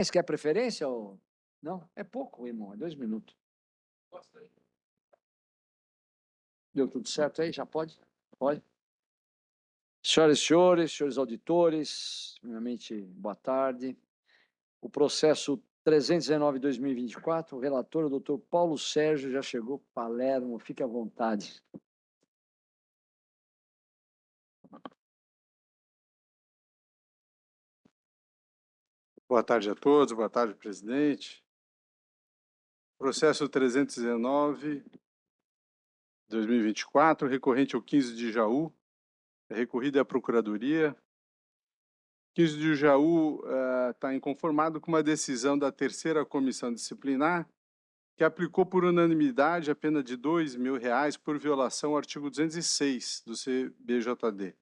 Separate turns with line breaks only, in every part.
Você quer preferência ou não? É pouco, irmão, é 2 minutos. Deu tudo certo aí? Já pode? Pode. Senhoras e senhores auditores, primeiramente, boa tarde. O processo 319/2024, o relator, o doutor Paulo Sérgio, já chegou, Palermo, fique à vontade.
Boa tarde a todos, boa tarde, presidente. Processo 319/2024, recorrente ao 15 de Jaú, recorrida à Procuradoria. 15 de Jaú está inconformado com uma decisão da terceira comissão disciplinar, que aplicou por unanimidade a pena de R$ 2.000 por violação ao artigo 206 do CBJD,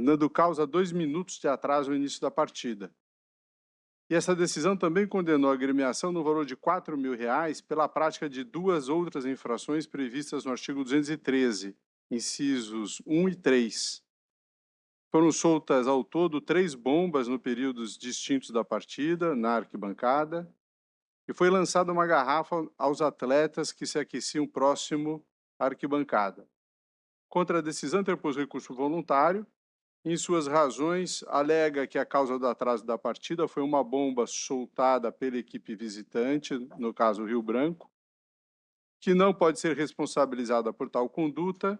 dando causa a 2 minutos de atraso no início da partida. E essa decisão também condenou a agremiação no valor de R$ 4.000 pela prática de 2 outras infrações previstas no artigo 213, incisos 1 e 3. Foram soltas ao todo 3 bombas no períodos distintos da partida, na arquibancada, e foi lançada uma garrafa aos atletas que se aqueciam próximo à arquibancada. Contra a decisão interpôs recurso voluntário. Em suas razões, alega que a causa do atraso da partida foi uma bomba soltada pela equipe visitante, no caso Rio Branco, que não pode ser responsabilizada por tal conduta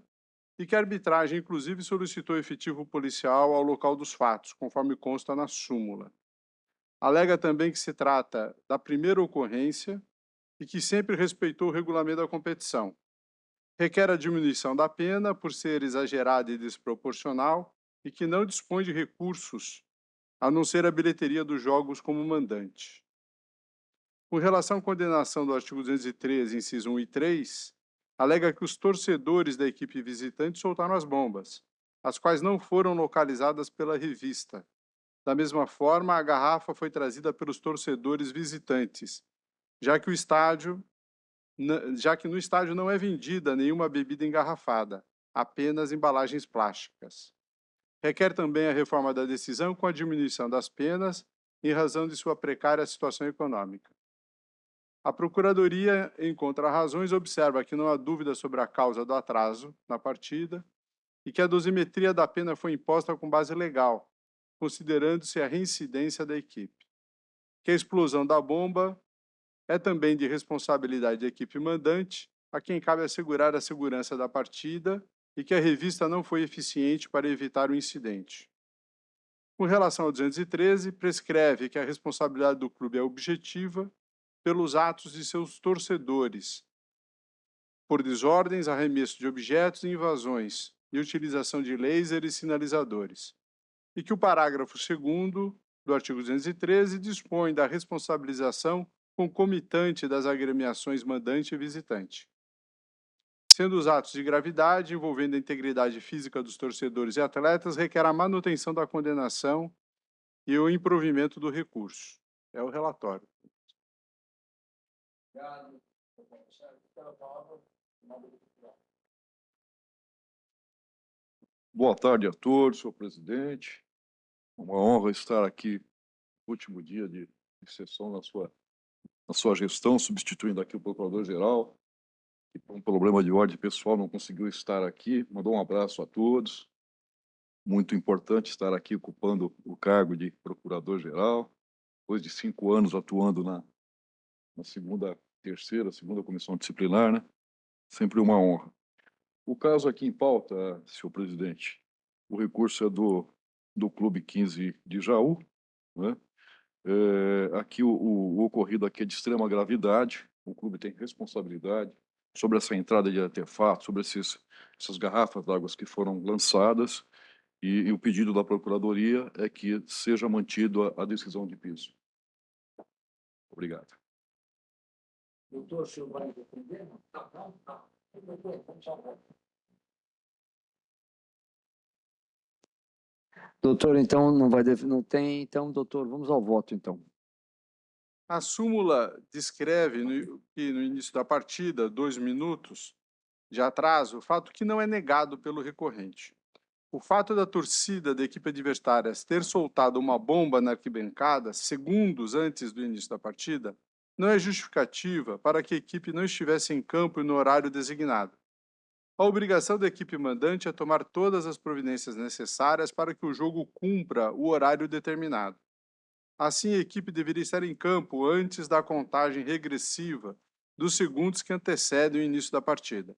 e que a arbitragem, inclusive, solicitou efetivo policial ao local dos fatos, conforme consta na súmula. Alega também que se trata da primeira ocorrência e que sempre respeitou o regulamento da competição. Requer a diminuição da pena por ser exagerada e desproporcional e que não dispõe de recursos, a não ser a bilheteria dos jogos como mandante. Com relação à condenação do artigo 213, inciso 1 e 3, alega que os torcedores da equipe visitante soltaram as bombas, as quais não foram localizadas pela revista. Da mesma forma, a garrafa foi trazida pelos torcedores visitantes, já que no estádio não é vendida nenhuma bebida engarrafada, apenas embalagens plásticas. Requer também a reforma da decisão com a diminuição das penas em razão de sua precária situação econômica. A Procuradoria, em contrarrazões, observa que não há dúvida sobre a causa do atraso na partida e que a dosimetria da pena foi imposta com base legal, considerando-se a reincidência da equipe. Que a explosão da bomba é também de responsabilidade da equipe mandante, a quem cabe assegurar a segurança da partida e que a revista não foi eficiente para evitar o incidente. Com relação ao 213, prescreve que a responsabilidade do clube é objetiva pelos atos de seus torcedores, por desordens, arremesso de objetos e invasões, e utilização de laser e sinalizadores. E que o parágrafo 2º do artigo 213 dispõe da responsabilização concomitante das agremiações mandante e visitante. Sendo os atos de gravidade envolvendo a integridade física dos torcedores e atletas, requer a manutenção da condenação e o improvimento do recurso. É o relatório.
Boa tarde a todos, senhor presidente. Uma honra estar aqui no último dia de sessão na sua gestão, substituindo aqui o procurador-geral, que por um problema de ordem pessoal não conseguiu estar aqui. Mandou um abraço a todos. Muito importante estar aqui ocupando o cargo de procurador-geral, depois de 5 anos atuando na segunda comissão disciplinar, né? Sempre uma honra. O caso aqui em pauta, senhor presidente, o recurso é do Clube 15 de Jaú, né? Aqui o ocorrido aqui é de extrema gravidade, o clube tem responsabilidade sobre essa entrada de artefatos, sobre essas garrafas d'água que foram lançadas, e o pedido da Procuradoria é que seja mantido a decisão de piso. Obrigado.
Doutor, o senhor vai defender? Não. Doutor, então não tem, então, doutor, vamos ao voto, então.
A súmula descreve que no início da partida, 2 minutos de atraso, fato que não é negado pelo recorrente. O fato da torcida da equipe adversária ter soltado uma bomba na arquibancada segundos antes do início da partida não é justificativa para que a equipe não estivesse em campo no horário designado. A obrigação da equipe mandante é tomar todas as providências necessárias para que o jogo cumpra o horário determinado. Assim, a equipe deveria estar em campo antes da contagem regressiva dos segundos que antecedem o início da partida.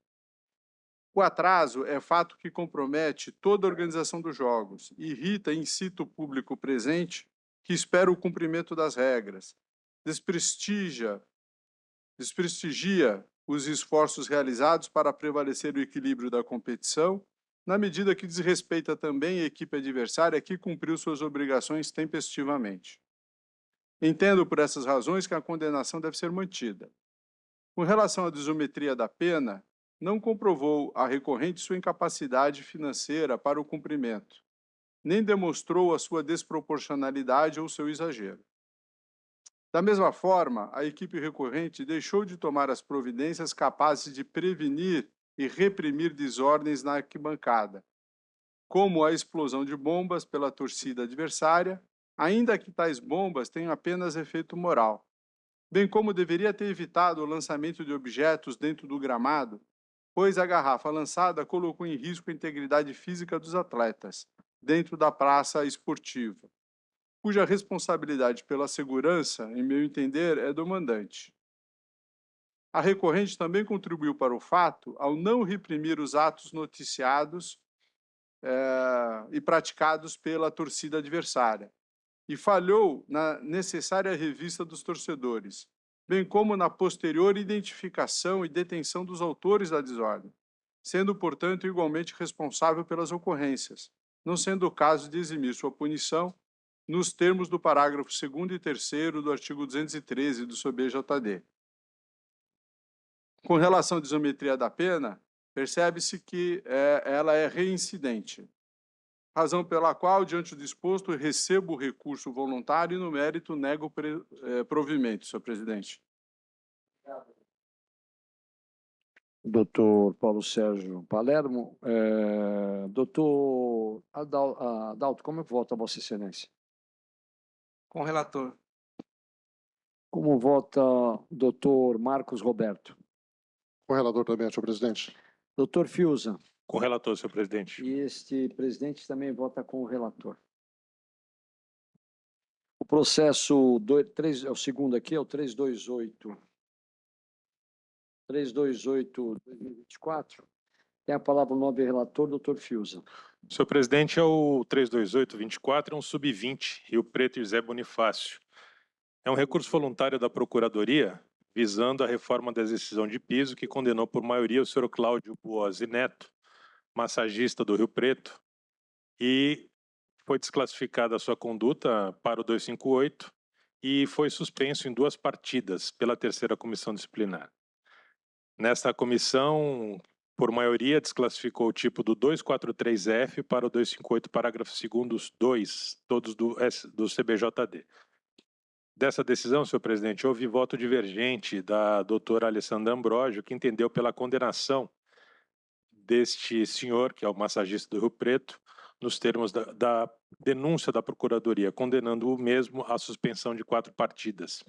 O atraso é fato que compromete toda a organização dos jogos, irrita e incita o público presente que espera o cumprimento das regras, desprestigia os esforços realizados para prevalecer o equilíbrio da competição, na medida que desrespeita também a equipe adversária que cumpriu suas obrigações tempestivamente. Entendo por essas razões que a condenação deve ser mantida. Com relação à desometria da pena, não comprovou a recorrente sua incapacidade financeira para o cumprimento, nem demonstrou a sua desproporcionalidade ou seu exagero. Da mesma forma, a equipe recorrente deixou de tomar as providências capazes de prevenir e reprimir desordens na arquibancada, como a explosão de bombas pela torcida adversária, ainda que tais bombas tenham apenas efeito moral, bem como deveria ter evitado o lançamento de objetos dentro do gramado, pois a garrafa lançada colocou em risco a integridade física dos atletas, dentro da praça esportiva, cuja responsabilidade pela segurança, em meu entender, é do mandante. A recorrente também contribuiu para o fato ao não reprimir os atos noticiados e praticados pela torcida adversária, e falhou na necessária revista dos torcedores, bem como na posterior identificação e detenção dos autores da desordem, sendo, portanto, igualmente responsável pelas ocorrências, não sendo o caso de eximir sua punição nos termos do parágrafo 2º e 3º do artigo 213 do SOB-JD. Com relação à desometria da pena, percebe-se que ela é reincidente, razão pela qual, diante do disposto, recebo o recurso voluntário e, no mérito, nego provimento, senhor presidente.
Doutor Paulo Sérgio Palermo. Doutor Adalto, como vota Vossa Excelência?
Com o relator.
Como vota doutor Marcos Roberto?
Com o relator também, senhor presidente.
Doutor Fiuza?
Com o relator, senhor presidente.
E este presidente também vota com o relator. O processo, é o segundo aqui, é o 328-2024. Tem a palavra o nobre relator, doutor Fiuza.
Senhor presidente, é o 328-24, é um sub-20, Rio Preto e José Bonifácio. É um recurso voluntário da Procuradoria visando a reforma da decisão de piso que condenou por maioria o senhor Cláudio Buozzi Neto, massagista do Rio Preto, e foi desclassificada a sua conduta para o 258 e foi suspenso em 2 partidas pela 3ª Comissão Disciplinar. Nesta comissão, por maioria, desclassificou o tipo do 243F para o 258, parágrafo 2º, 2, todos do CBJD. Dessa decisão, senhor presidente, houve voto divergente da doutora Alessandra Ambrogio, que entendeu pela condenação deste senhor, que é o massagista do Rio Preto, nos termos da denúncia da Procuradoria, condenando o mesmo à suspensão de 4 partidas.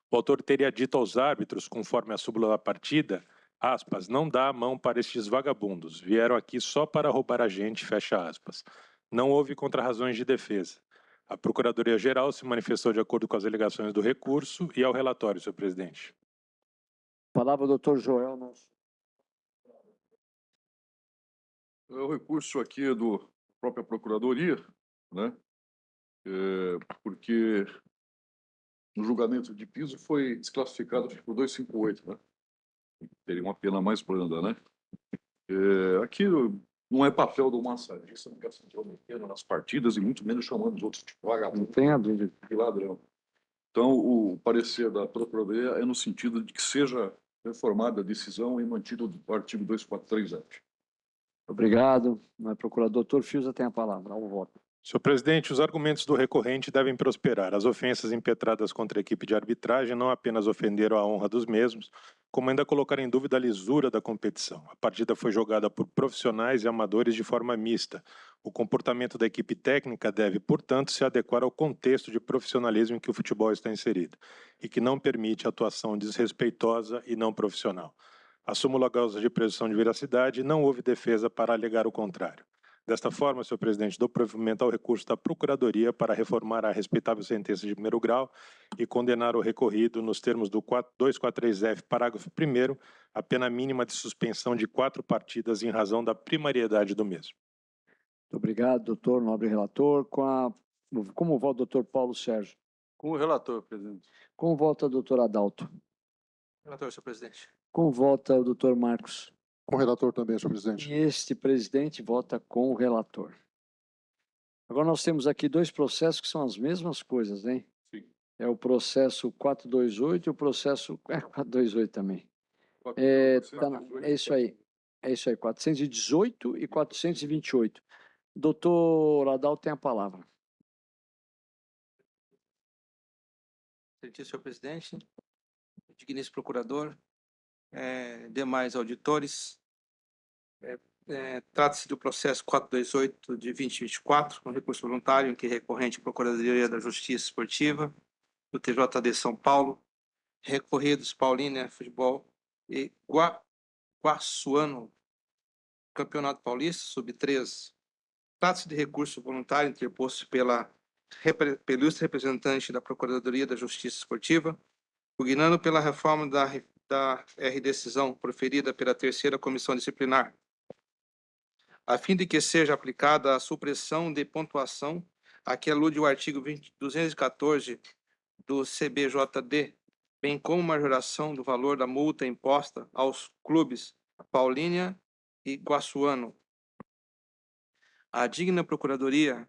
O autor teria dito aos árbitros, conforme a súmula da partida, aspas, não dá a mão para estes vagabundos, vieram aqui só para roubar a gente, fecha aspas. Não houve contrarrazões de defesa. A Procuradoria-Geral se manifestou de acordo com as alegações do recurso e ao relatório, senhor presidente.
Palavra doutor Joel Nosso.
O recurso aqui é da própria Procuradoria, né? Porque no julgamento de piso foi desclassificado por 258, né? Teria uma pena mais branda, né? Aqui não é papel do massagista ficar se intrometendo nas partidas e muito menos chamando os outros de vagabundo.
Entendo.
De ladrão. Então, o parecer da Procuradoria é no sentido de que seja reformada a decisão e mantido o artigo 243F.
Obrigado. Procurador. Doutor Fiuza tem a palavra. Ao voto.
Senhor presidente, os argumentos do recorrente devem prosperar. As ofensas impetradas contra a equipe de arbitragem não apenas ofenderam a honra dos mesmos, como ainda colocar em dúvida a lisura da competição. A partida foi jogada por profissionais e amadores de forma mista. O comportamento da equipe técnica deve, portanto, se adequar ao contexto de profissionalismo em que o futebol está inserido e que não permite atuação desrespeitosa e não profissional. Assumo a causa de presunção de veracidade e não houve defesa para alegar o contrário. Desta forma, senhor presidente, dou provimento ao recurso da Procuradoria para reformar a respeitável sentença de primeiro grau e condenar o recorrido nos termos do 243F, parágrafo 1º, a pena mínima de suspensão de 4 partidas em razão da primariedade do mesmo.
Muito obrigado, doutor, nobre relator. Como vota o doutor Paulo Sérgio?
Com o relator, presidente.
Como vota o doutor Adalto?
Relator, senhor presidente.
Como vota o doutor Marcos?
Com o relator também, senhor presidente.
E este presidente vota com o relator. Agora nós temos aqui 2 processos que são as mesmas coisas, hein?
Sim.
É o processo 428 e o processo 428 também. É isso aí. É isso aí, 418 e 428. Doutor Adalto tem a palavra.
Excelentíssimo senhor presidente, digníssimo procurador, demais auditores, trata-se do processo 428 de 2024, com recurso voluntário em que recorrente Procuradoria da Justiça Esportiva, do TJD São Paulo, recorridos Paulínia Futebol e Guaçuano, Campeonato Paulista, sub-13. Trata-se de recurso voluntário interposto pelo ilustre representante da Procuradoria da Justiça Esportiva, pugnando pela reforma da R-decisão proferida pela terceira comissão disciplinar, a fim de que seja aplicada a supressão de pontuação a que alude o artigo 214 do CBJD, bem como majoração do valor da multa imposta aos clubes Paulínia e Guaçuano. A digna Procuradoria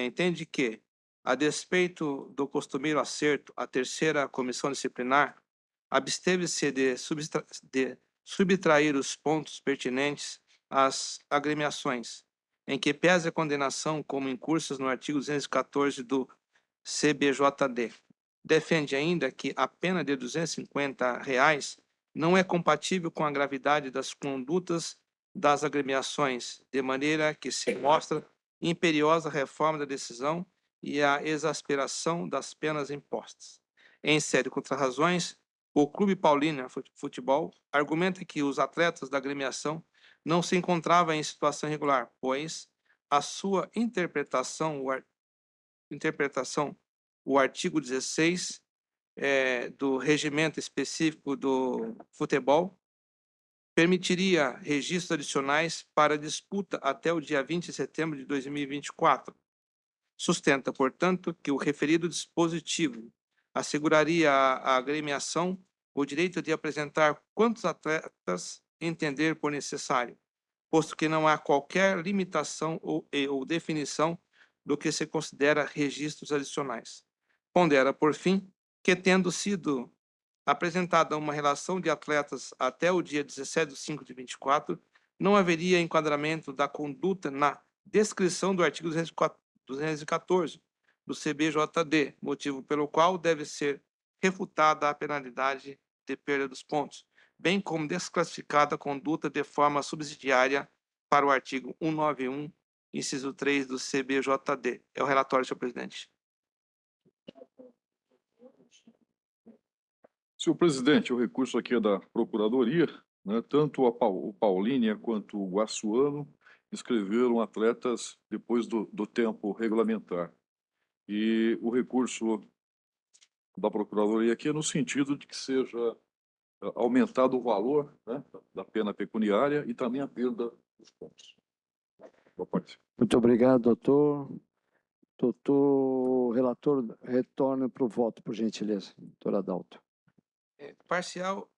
entende que, a despeito do costumeiro acerto, a terceira comissão disciplinar absteve-se de subtrair os pontos pertinentes às agremiações, em que pese a condenação como incursas no artigo 214 do CBJD. Defende ainda que a pena de R$ 250 não é compatível com a gravidade das condutas das agremiações, de maneira que se mostra imperiosa a reforma da decisão e a exasperação das penas impostas. Em série de contrarrazões, o Clube Paulínia Futebol argumenta que os atletas da agremiação não se encontravam em situação irregular, pois a sua interpretação, o artigo 16 do regimento específico do futebol, permitiria registros adicionais para disputa até o dia 20 de setembro de 2024. Sustenta, portanto, que o referido dispositivo asseguraria à agremiação o direito de apresentar quantos atletas entender por necessário, posto que não há qualquer limitação ou definição do que se considera registros adicionais. Pondera, por fim, que tendo sido apresentada uma relação de atletas até o dia 17 de 5 de 24, não haveria enquadramento da conduta na descrição do artigo 214 do CBJD, motivo pelo qual deve ser refutada a penalidade de perda dos pontos, bem como desclassificada a conduta de forma subsidiária para o artigo 191, inciso 3 do CBJD. É o relatório, senhor presidente.
Senhor presidente, o recurso aqui é da Procuradoria, né? Tanto o Paulínia quanto o Guaçuano inscreveram atletas depois do tempo regulamentar. E o recurso da Procuradoria aqui é no sentido de que seja aumentado o valor, né, da pena pecuniária e também a perda dos pontos. Boa parte.
Muito obrigado, doutor. Doutor relator, retorna para o voto, por gentileza. Doutor Adalto.
Parcial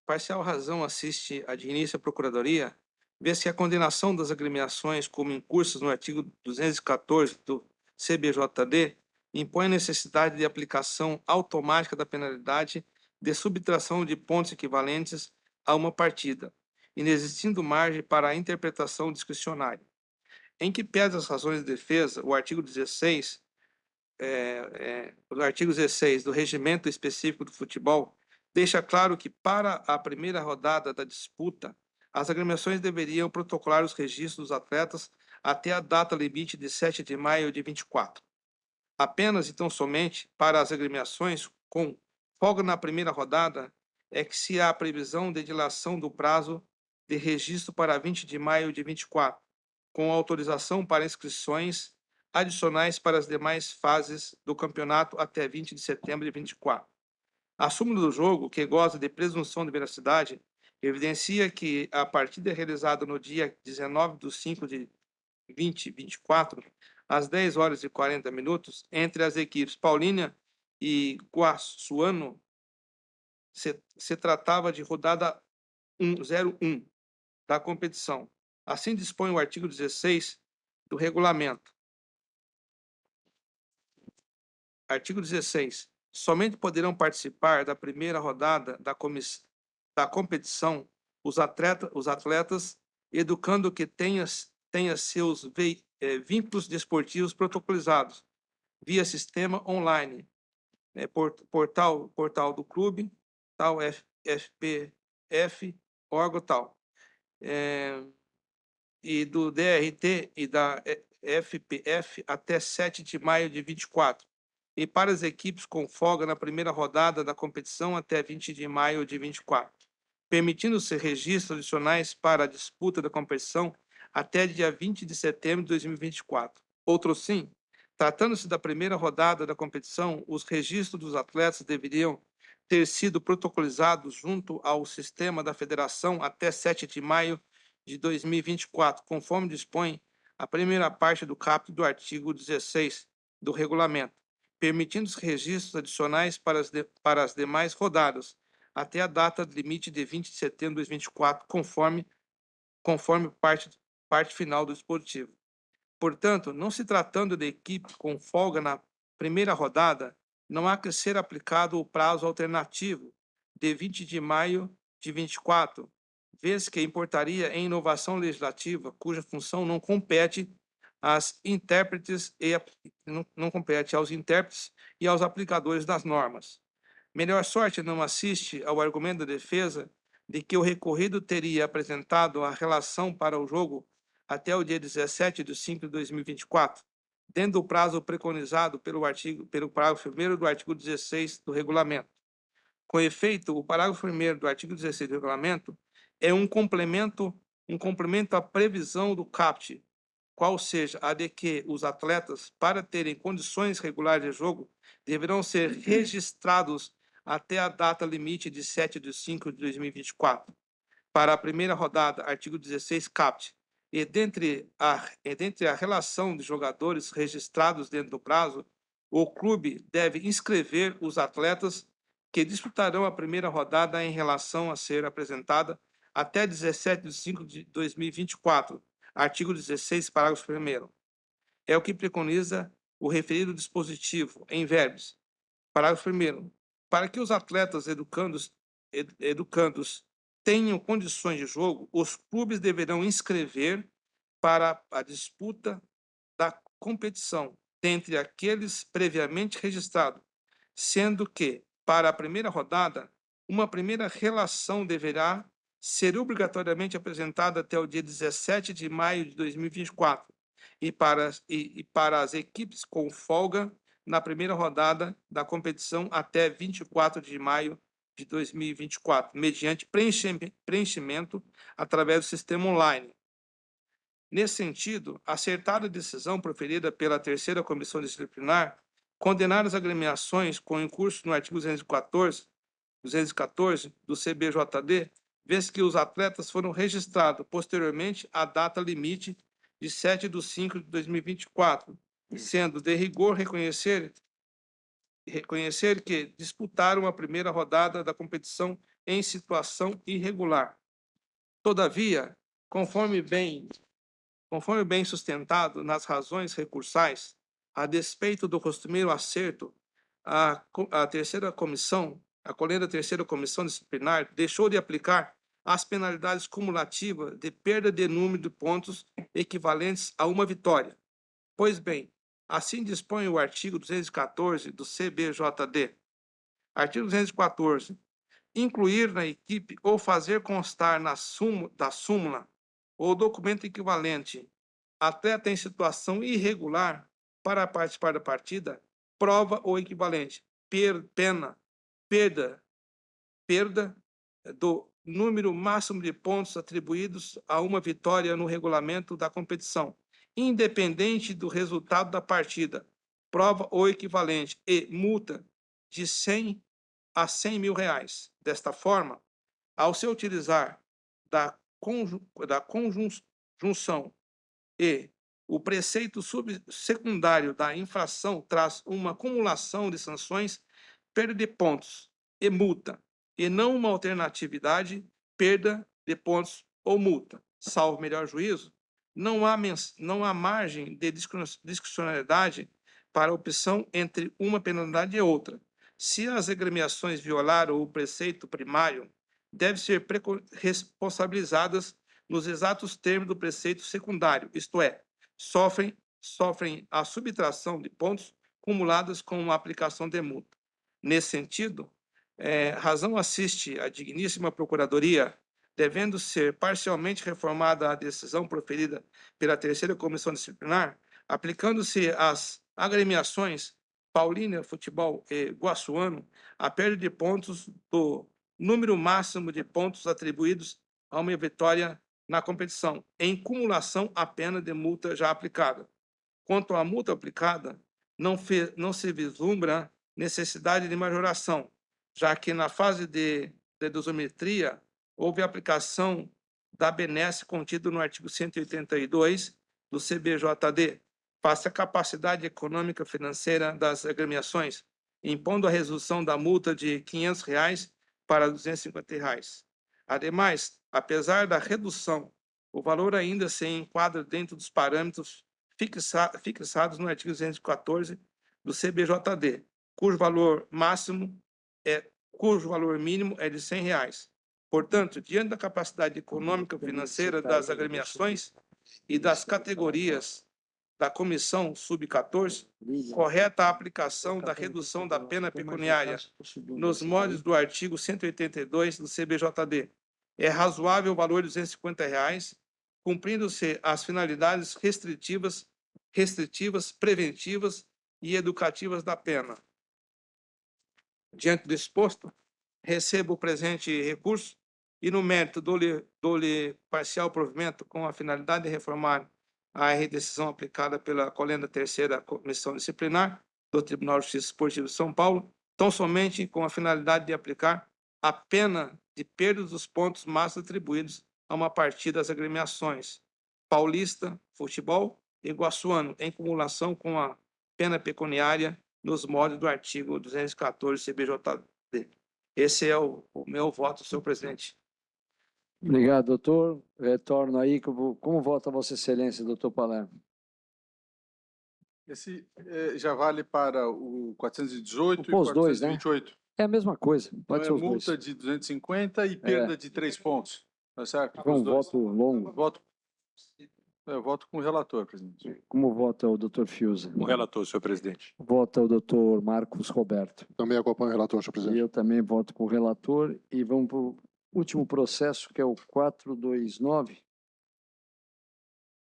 razão assiste a digníssima Procuradoria, vê-se a condenação das agremiações como incursas no artigo 214 do CBJD impõe a necessidade de aplicação automática da penalidade de subtração de pontos equivalentes a uma partida, inexistindo margem para a interpretação discricionária. Em que pese as razões de defesa, o artigo 16 do Regimento Específico do Futebol deixa claro que, para a primeira rodada da disputa, as agremiações deveriam protocolar os registros dos atletas até a data limite de 7 de maio de 24. Apenas e tão somente para as agremiações com folga na primeira rodada é que se há previsão de dilação do prazo de registro para 20 de maio de 24, com autorização para inscrições adicionais para as demais fases do campeonato até 20 de setembro de 24. A súmula do jogo, que goza de presunção de veracidade, evidencia que a partida realizada no dia 19 de 5 de 2024, às 10 horas e 40 minutos, entre as equipes Paulínia e Guaçuano, se tratava de rodada 01 da competição. Assim dispõe o artigo 16 do regulamento. Artigo 16. Somente poderão participar da primeira rodada da competição os atletas educando que tenha seus vínculos desportivos protocolizados via sistema online, portal do clube, tal, FPF, órgão tal, e do DRT e da FPF até 7 de maio de 24, e para as equipes com folga na primeira rodada da competição até 20 de maio de 24, permitindo-se registros adicionais para a disputa da competição até dia 20 de setembro de 2024. Outro sim, tratando-se da primeira rodada da competição, os registros dos atletas deveriam ter sido protocolizados junto ao sistema da federação até 7 de maio de 2024, conforme dispõe a primeira parte do caput do artigo 16 do regulamento, permitindo os registros adicionais para as demais rodadas, até a data limite de 20 de setembro de 2024, conforme parte final do dispositivo. Portanto, não se tratando de equipe com folga na primeira rodada, não há que ser aplicado o prazo alternativo de 20 de maio de 24, vez que importaria em inovação legislativa cuja função não compete aos intérpretes e aos aplicadores das normas. Melhor sorte não assiste ao argumento da defesa de que o recorrido teria apresentado a relação para o jogo até o dia 17 de 5 de 2024, dentro do prazo preconizado pelo parágrafo 1º do artigo 16 do regulamento. Com efeito, o parágrafo 1º do artigo 16 do regulamento é um complemento à previsão do CAPT, qual seja a de que os atletas, para terem condições regulares de jogo, deverão ser registrados até a data limite de 7 de 5 de 2024. Para a primeira rodada, artigo 16 CAPT, e dentre a relação de jogadores registrados dentro do prazo, o clube deve inscrever os atletas que disputarão a primeira rodada em relação a ser apresentada até 17 de 5 de 2024, artigo 16, parágrafo 1º. É o que preconiza o referido dispositivo, em verbis. Parágrafo 1º. Para que os atletas educandos tenham condições de jogo, os clubes deverão inscrever para a disputa da competição dentre aqueles previamente registrados, sendo que, para a primeira rodada, uma primeira relação deverá ser obrigatoriamente apresentada até o dia 17 de maio de 2024, e para as equipes com folga na primeira rodada da competição até 24 de maio de 2024, mediante preenchimento através do sistema online. Nesse sentido, acertada a decisão proferida pela terceira comissão disciplinar, condenar as agremiações com incurso no artigo 214 do CBJD, vez que os atletas foram registrados posteriormente à data limite de 7 de 5 de 2024, sendo de rigor reconhecer que disputaram a primeira rodada da competição em situação irregular. Todavia, conforme bem sustentado nas razões recursais, a despeito do costumeiro acerto, a colhida terceira comissão disciplinar deixou de aplicar as penalidades cumulativas de perda de número de pontos equivalentes a uma vitória. Pois bem, assim dispõe o artigo 214 do CBJD. Artigo 214. incluir na equipe ou fazer constar da súmula ou documento equivalente atleta em situação irregular para participar da partida, prova ou equivalente, perda do número máximo de pontos atribuídos a uma vitória no regulamento da competição, independente do resultado da partida, prova ou equivalente, e multa de 100 a 100 mil reais. Desta forma, ao se utilizar da conjunção e o preceito subsecundário da infração traz uma acumulação de sanções, perda de pontos e multa, e não uma alternatividade, perda de pontos ou multa. Salvo melhor juízo, não há margem de discricionariedade para a opção entre uma penalidade e outra. Se as agremiações violaram o preceito primário, devem ser responsabilizadas nos exatos termos do preceito secundário, isto é, sofrem a subtração de pontos cumulados com a aplicação de multa. Nesse sentido, razão assiste a digníssima Procuradoria, devendo ser parcialmente reformada a decisão proferida pela terceira comissão disciplinar, aplicando-se às agremiações Paulínia Futebol e Guaçuano a perda de pontos do número máximo de pontos atribuídos a uma vitória na competição, em cumulação à pena de multa já aplicada. Quanto à multa aplicada, não se vislumbra necessidade de majoração, já que na fase de dosimetria houve aplicação da benesse contida no artigo 182 do CBJD, face à capacidade econômica financeira das agremiações, impondo a redução da multa de R$ 500 para R$ 250. Ademais, apesar da redução, o valor ainda se enquadra dentro dos parâmetros fixados no artigo 214 do CBJD, cujo valor mínimo é de R$ 100. Portanto, diante da capacidade econômica e financeira das agremiações e das categorias da comissão sub-14, correta a aplicação da redução da pena pecuniária nos moldes do artigo 182 do CBJD. É razoável o valor de R$ 250, cumprindo-se as finalidades restritivas, preventivas e educativas da pena. Diante do exposto, recebo o presente recurso e, no mérito, dou-lhe parcial provimento com a finalidade de reformar a decisão aplicada pela colenda terceira comissão disciplinar do Tribunal de Justiça Esportiva de São Paulo, tão somente com a finalidade de aplicar a pena de perda dos pontos máximos atribuídos a uma partida das agremiações Paulista, Futebol e Guaçuano, em cumulação com a pena pecuniária nos moldes do artigo 214 CBJD. Esse é o meu voto, senhor presidente.
Obrigado, doutor. Retorno aí. Como vota Vossa Excelência, doutor Palermo?
Esse já vale para o 418 e
Os dois, né?
428.
É a mesma coisa. Pode ser
Então,
os dois.
multa de 250 e perda de 3 pontos. Tá certo?
Foi um
Os dois.
voto longo.
Eu voto com o relator, presidente.
Como vota o doutor Fiuza?
O relator, senhor presidente.
Vota o doutor Marcos Roberto.
Também acompanho o relator, senhor
E
presidente.
eu também voto com o relator. E vamos para o último processo, que é o 429.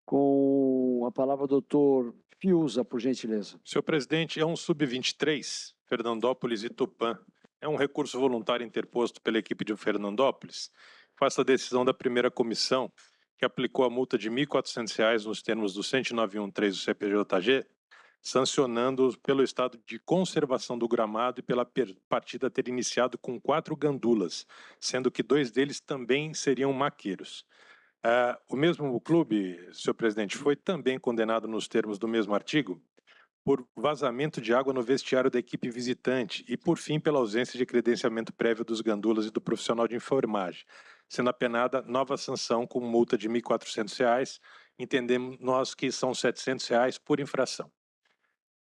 Com a palavra, doutor Fiuza, por gentileza.
Senhor presidente, é um sub-23, Fernandópolis e Tupã. É um recurso voluntário interposto pela equipe de Fernandópolis. Faça a decisão da primeira comissão, que aplicou a multa de R$ 1.400 nos termos do 109.1.3 do CPJG, sancionando pelo estado de conservação do gramado e pela partida ter iniciado com 4 gandulas, sendo que 2 deles também seriam maqueiros. O mesmo clube, senhor presidente, foi também condenado nos termos do mesmo artigo por vazamento de água no vestiário da equipe visitante e, por fim, pela ausência de credenciamento prévio dos gandulas e do profissional de enfermagem, sendo apenada nova sanção com multa de R$ 1.400, entendemos nós que são R$ 700 por infração.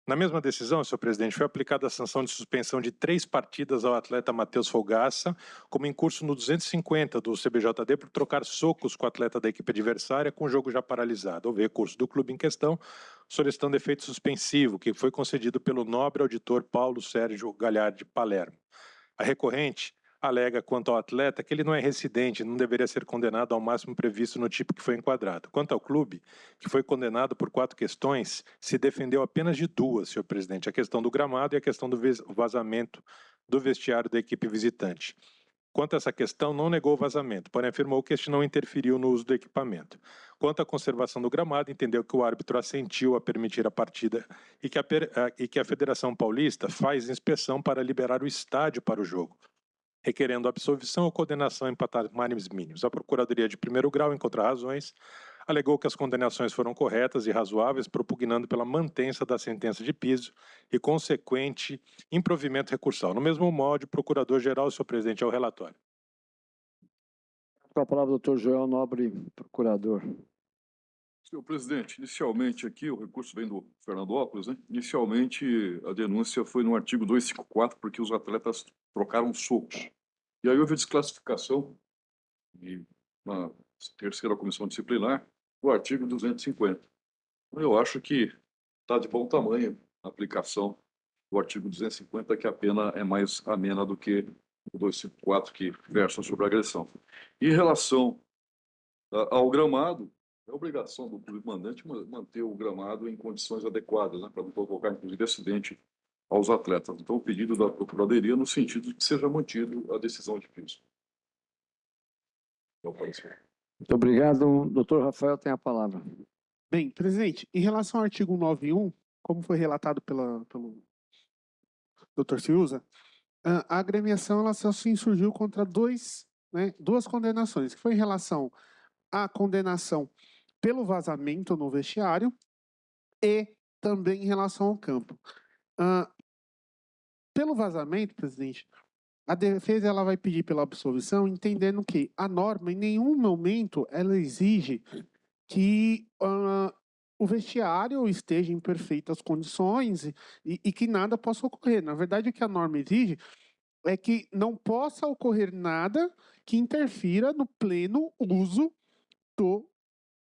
Na mesma decisão, senhor presidente, foi aplicada a sanção de suspensão de 3 partidas ao atleta Matheus Folgaça, como em curso no 250 do CBJD por trocar socos com o atleta da equipe adversária com o jogo já paralisado. Houve recurso do clube em questão, solicitando efeito suspensivo, que foi concedido pelo nobre auditor Paulo Sérgio Galhardi Palermo. A recorrente alega quanto ao atleta que ele não é residente, não deveria ser condenado ao máximo previsto no tipo que foi enquadrado. Quanto ao clube, que foi condenado por 4 questões, se defendeu apenas de 2, senhor presidente, a questão do gramado e a questão do vazamento do vestiário da equipe visitante. Quanto a essa questão, não negou o vazamento, porém afirmou que este não interferiu no uso do equipamento. Quanto à conservação do gramado, entendeu que o árbitro assentiu a permitir a partida e que a Federação Paulista faz inspeção para liberar o estádio para o jogo, requerendo absolvição ou condenação em patamares mínimos. A Procuradoria de Primeiro Grau, em contra-razões, alegou que as condenações foram corretas e razoáveis, propugnando pela mantença da sentença de piso e consequente improvimento recursal. No mesmo modo, o Procurador-Geral, senhor presidente, ao relatório.
Com a palavra, doutor Joel Nobre, procurador.
Senhor presidente, inicialmente aqui, o recurso vem do Fernandópolis, né? Inicialmente, a denúncia foi no artigo 254, porque os atletas trocaram socos. E aí houve desclassificação, e na terceira comissão disciplinar, do artigo 250. Eu acho que está de bom tamanho a aplicação do artigo 250, que a pena é mais amena do que o 254, que versa sobre a agressão. Em relação ao gramado, é obrigação do clube mandante manter o gramado em condições adequadas, né, para não provocar, inclusive, acidente aos atletas. Então, o pedido da Procuradoria no sentido de que seja mantido a decisão de piso. É o parecer.
Muito obrigado. Doutor Rafael tem a palavra.
Bem, presidente, em relação ao artigo 91, como foi relatado pelo Dr. Ciuza, a agremiação ela só se insurgiu contra duas condenações, que foi em relação à condenação pelo vazamento no vestiário e também em relação ao campo. Pelo vazamento, presidente, a defesa ela vai pedir pela absolvição, entendendo que a norma em nenhum momento ela exige que o vestiário esteja em perfeitas condições e que nada possa ocorrer. Na verdade, o que a norma exige é que não possa ocorrer nada que interfira no pleno uso do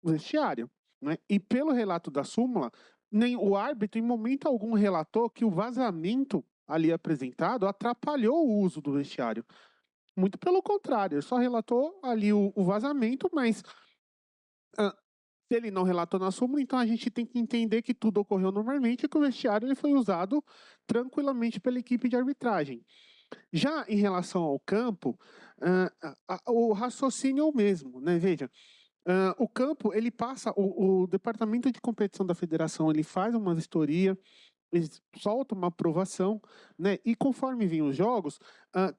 vestiário, né? E pelo relato da súmula, nem o árbitro em momento algum relatou que o vazamento ali apresentado atrapalhou o uso do vestiário. Muito pelo contrário, ele só relatou ali o vazamento, mas se ele não relatou na súmula, então a gente tem que entender que tudo ocorreu normalmente e que o vestiário ele foi usado tranquilamente pela equipe de arbitragem. Já em relação ao campo, o raciocínio é o mesmo, né? Veja, o campo, ele passa, o departamento de competição da federação, ele faz uma vistoria, ele solta uma aprovação, né? E conforme vêm os jogos,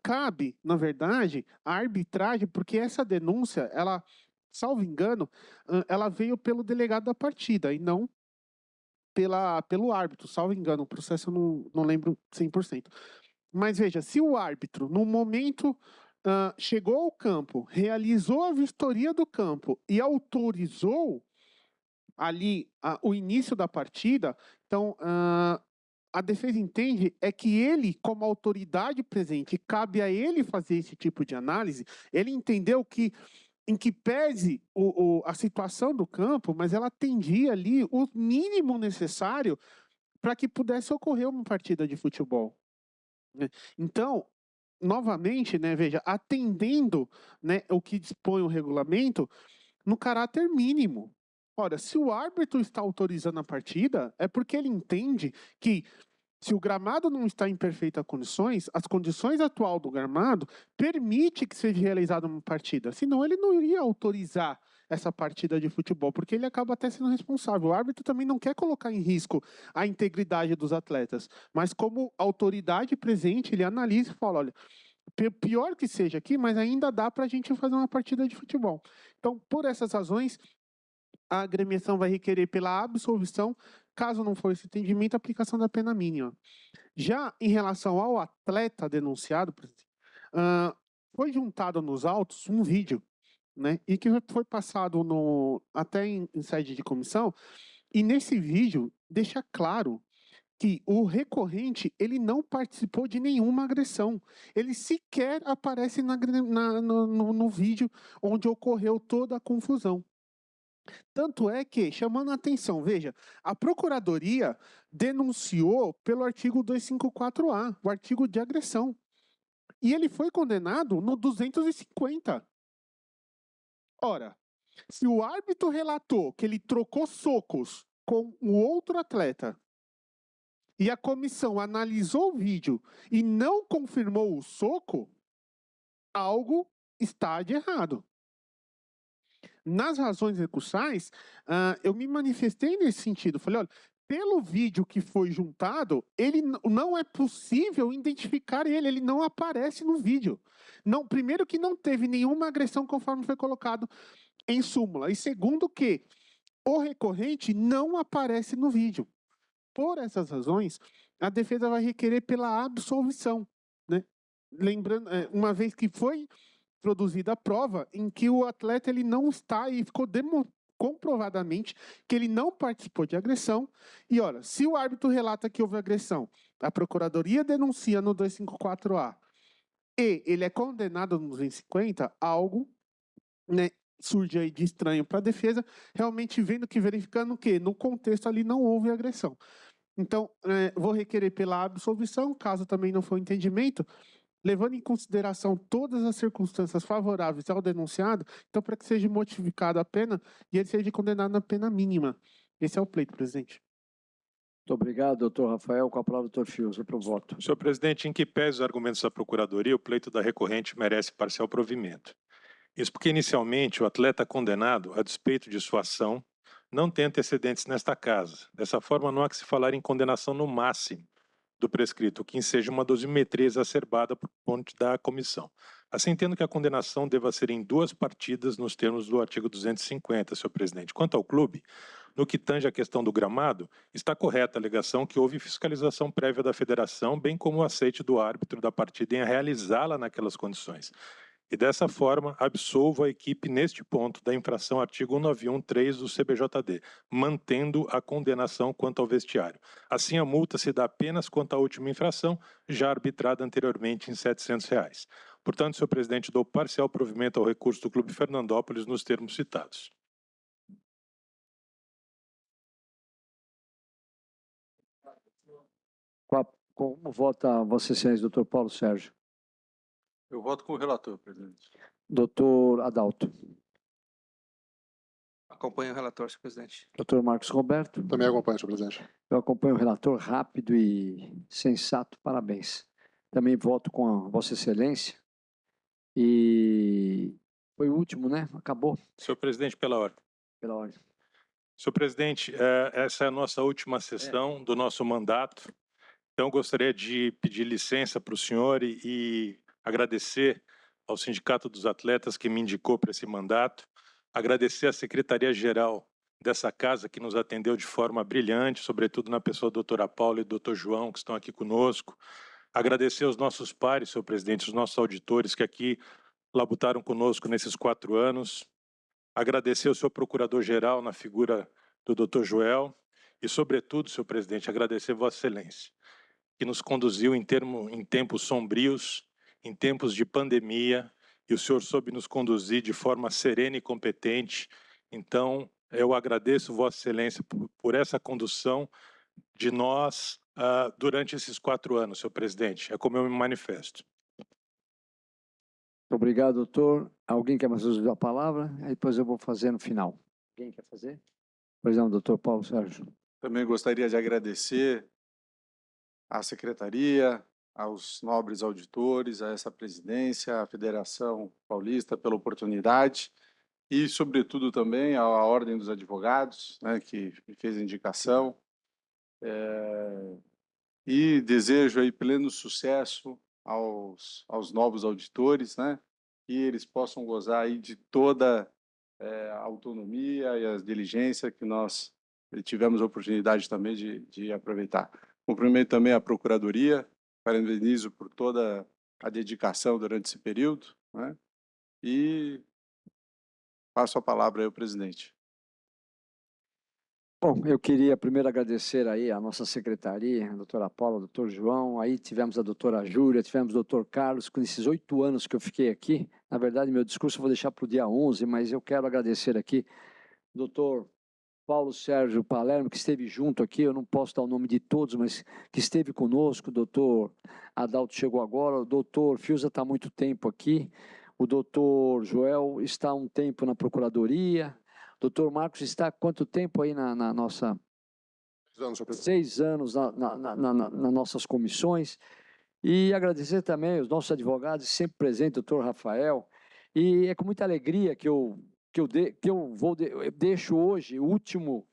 cabe, na verdade, a arbitragem, porque essa denúncia, ela, salvo engano, ela veio pelo delegado da partida e não pelo árbitro, salvo engano. O processo eu não lembro 100%. Mas veja, se o árbitro, no momento, chegou ao campo, realizou a vistoria do campo e autorizou ali o início da partida, então a defesa entende é que ele, como autoridade presente, cabe a ele fazer esse tipo de análise. Ele entendeu que, em que pese a situação do campo, mas ela atendia ali o mínimo necessário para que pudesse ocorrer uma partida de futebol. Então, novamente, né, veja, atendendo, né, o que dispõe o regulamento no caráter mínimo. Ora, se o árbitro está autorizando a partida, é porque ele entende que se o gramado não está em perfeitas condições, as condições atuais do gramado permite que seja realizada uma partida. Senão ele não iria autorizar essa partida de futebol, porque ele acaba até sendo responsável. O árbitro também não quer colocar em risco a integridade dos atletas, mas como autoridade presente, ele analisa e fala, olha, pior que seja aqui, mas ainda dá para a gente fazer uma partida de futebol. Então, por essas razões, a agremiação vai requerer pela absolvição, caso não for esse entendimento, a aplicação da pena mínima. Já em relação ao atleta denunciado, foi juntado nos autos um vídeo, né, e que foi passado até em sede de comissão, e nesse vídeo deixa claro que o recorrente ele não participou de nenhuma agressão. Ele sequer aparece no vídeo onde ocorreu toda a confusão. Tanto é que, chamando a atenção, veja, a Procuradoria denunciou pelo artigo 254A, o artigo de agressão. E ele foi condenado no 250. Ora, se o árbitro relatou que ele trocou socos com o outro atleta e a comissão analisou o vídeo e não confirmou o soco, algo está de errado. Nas razões recursais, eu me manifestei nesse sentido. Falei, olha, pelo vídeo que foi juntado, ele não é possível identificar ele não aparece no vídeo. Não, primeiro que não teve nenhuma agressão conforme foi colocado em súmula. E segundo que o recorrente não aparece no vídeo. Por essas razões, a defesa vai requerer pela absolvição, né? Lembrando, uma vez que foi produzida a prova em que o atleta ele não está e ficou comprovadamente que ele não participou de agressão. E olha, se o árbitro relata que houve agressão, a procuradoria denuncia no 254A e ele é condenado no 250, algo, né, surge aí de estranho para a defesa, realmente verificando que no contexto ali não houve agressão. Então, vou requerer pela absolvição, caso também não for o entendimento, levando em consideração todas as circunstâncias favoráveis ao denunciado, então para que seja modificada a pena e ele seja condenado na pena mínima. Esse é o pleito, presidente.
Muito obrigado, doutor Rafael. Com a palavra, doutor Fiuza, para o voto.
Senhor presidente, em que pese os argumentos da Procuradoria, o pleito da recorrente merece parcial provimento. Isso porque, inicialmente, o atleta condenado, a despeito de sua ação, não tem antecedentes nesta casa. Dessa forma, não há que se falar em condenação no máximo do prescrito, que seja uma dosimetria exacerbada por ponto da comissão. Assim, entendo que a condenação deva ser em 2 partidas nos termos do artigo 250, senhor presidente. Quanto ao clube, no que tange à questão do gramado, está correta a alegação que houve fiscalização prévia da federação, bem como o aceite do árbitro da partida em realizá-la naquelas condições. E dessa forma, absolvo a equipe neste ponto da infração artigo 191.3 do CBJD, mantendo a condenação quanto ao vestiário. Assim, a multa se dá apenas quanto à última infração, já arbitrada anteriormente em R$ 700. Portanto, senhor presidente, dou parcial provimento ao recurso do Clube Fernandópolis nos termos citados.
Como vota Vossa Excelência, doutor Paulo Sérgio?
Eu voto com o relator, presidente.
Doutor Adalto.
Acompanho o relator, senhor presidente.
Doutor Marcos Roberto.
Também acompanho, senhor presidente.
Eu acompanho o relator rápido e sensato. Parabéns. Também voto com a Vossa Excelência. E foi o último, né? Acabou
Senhor presidente, pela ordem.
pela ordem.
Senhor presidente, essa é a nossa última sessão do nosso mandato. Então, gostaria de pedir licença para o senhor e agradecer ao Sindicato dos Atletas que me indicou para esse mandato, agradecer à Secretaria-Geral dessa casa que nos atendeu de forma brilhante, sobretudo na pessoa da doutora Paula e do doutor João, que estão aqui conosco, agradecer aos nossos pares, senhor presidente, os nossos auditores que aqui labutaram conosco nesses 4 anos, agradecer ao senhor Procurador-Geral na figura do doutor Joel e, sobretudo, senhor presidente, agradecer a Vossa Excelência, que nos conduziu em tempos sombrios, em tempos de pandemia, e o senhor soube nos conduzir de forma serena e competente. Então, eu agradeço Vossa Excelência por essa condução de nós durante esses 4 anos, senhor presidente. É como eu me manifesto.
Obrigado, doutor. Alguém quer mais usar a palavra? Aí depois eu vou fazer no final. Quem quer fazer? Pois não, doutor Paulo Sérgio.
Também gostaria de agradecer à secretaria, aos nobres auditores, a essa presidência, à Federação Paulista pela oportunidade e, sobretudo, também à Ordem dos Advogados, né, que me fez a indicação. E desejo aí pleno sucesso aos novos auditores, né, que eles possam gozar aí de toda a autonomia e as diligências que nós tivemos a oportunidade também de aproveitar. Cumprimento também a Procuradoria, parabenizo por toda a dedicação durante esse período, né? E passo a palavra aí ao presidente.
Bom, eu queria primeiro agradecer aí a nossa secretaria, a doutora Paula, o doutor João, aí tivemos a doutora Júlia, tivemos o doutor Carlos, com esses 8 anos que eu fiquei aqui. Na verdade, meu discurso eu vou deixar para o dia 11, mas eu quero agradecer aqui, doutor Paulo Sérgio Palermo, que esteve junto aqui, eu não posso dar o nome de todos, mas que esteve conosco, o doutor Adalto chegou agora, o doutor Fiuza está há muito tempo aqui, o doutor Joel está há um tempo na Procuradoria, o doutor Marcos está há quanto tempo aí na nossa...
6 anos, senhor presidente.
6 anos nas nossas comissões, e agradecer também os nossos advogados, sempre presente, doutor Rafael, e é com muita alegria que eu deixo hoje o último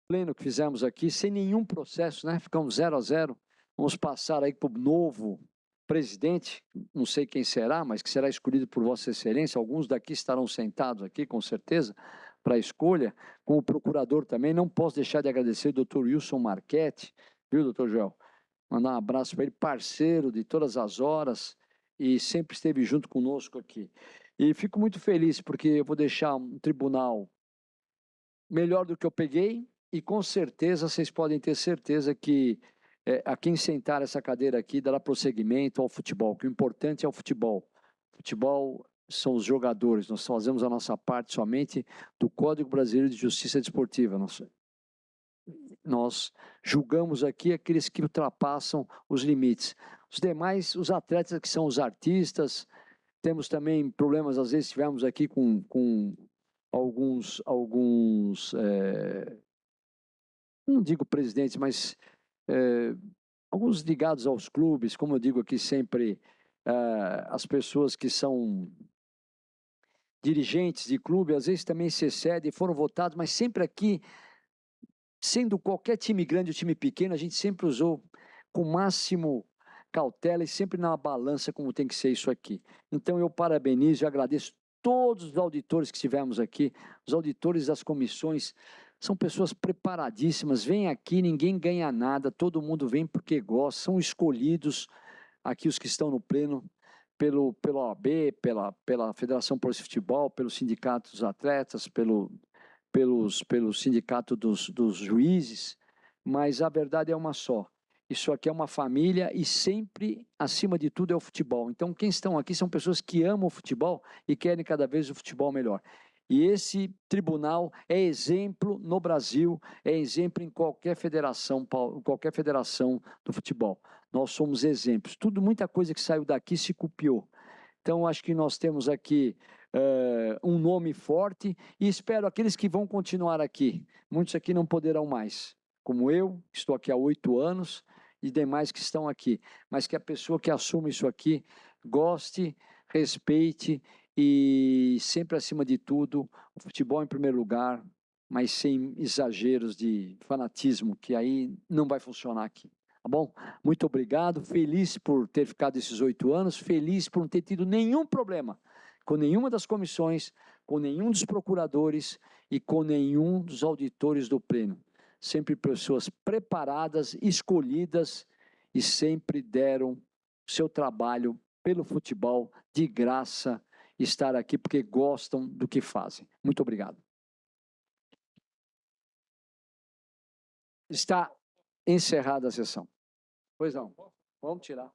pleno que fizemos aqui, sem nenhum processo, né? Ficamos 0-0, vamos passar aí para o novo presidente, não sei quem será, mas que será escolhido por Vossa Excelência, alguns daqui estarão sentados aqui, com certeza, para a escolha, com o procurador também, não posso deixar de agradecer o doutor Wilson Marchetti, viu, doutor Joel? Mandar um abraço para ele, parceiro de todas as horas, e sempre esteve junto conosco aqui. E fico muito feliz, porque eu vou deixar um tribunal melhor do que eu peguei, e com certeza, vocês podem ter certeza que a quem sentar essa cadeira aqui dará prosseguimento ao futebol, que o importante é o futebol. Futebol são os jogadores, nós fazemos a nossa parte somente do Código Brasileiro de Justiça Desportiva. Nós julgamos aqui aqueles que ultrapassam os limites. Os demais, os atletas que são os artistas, temos também problemas, às vezes tivemos aqui com alguns não digo presidentes, mas alguns ligados aos clubes, como eu digo aqui sempre, as pessoas que são dirigentes de clube, às vezes também se excedem, foram votados, mas sempre aqui, sendo qualquer time grande ou time pequeno, a gente sempre usou com o máximo cautela e sempre na balança como tem que ser isso aqui. Então eu parabenizo e agradeço todos os auditores que estivemos aqui, os auditores das comissões, são pessoas preparadíssimas, vêm aqui, ninguém ganha nada, todo mundo vem porque gosta, são escolhidos aqui os que estão no pleno, pela OAB, pela Federação Paulista de Futebol, pelo Sindicato dos Atletas, pelo Sindicato dos Juízes, mas a verdade é uma só. Isso aqui é uma família e sempre, acima de tudo, é o futebol. Então, quem estão aqui são pessoas que amam o futebol e querem cada vez o futebol melhor. E esse tribunal é exemplo no Brasil, é exemplo em qualquer federação do futebol. Nós somos exemplos. Muita coisa que saiu daqui se copiou. Então, acho que nós temos aqui um nome forte e espero aqueles que vão continuar aqui. Muitos aqui não poderão mais, como eu, que estou aqui há 8 anos, e demais que estão aqui. Mas que a pessoa que assume isso aqui goste, respeite e sempre acima de tudo, o futebol em primeiro lugar, mas sem exageros de fanatismo, que aí não vai funcionar aqui. Tá bom? Muito obrigado, feliz por ter ficado esses 8 anos, feliz por não ter tido nenhum problema com nenhuma das comissões, com nenhum dos procuradores e com nenhum dos auditores do pleno. Sempre pessoas preparadas, escolhidas e sempre deram seu trabalho pelo futebol de graça, estar aqui porque gostam do que fazem. Muito obrigado. Está encerrada a sessão. Pois não, vamos tirar.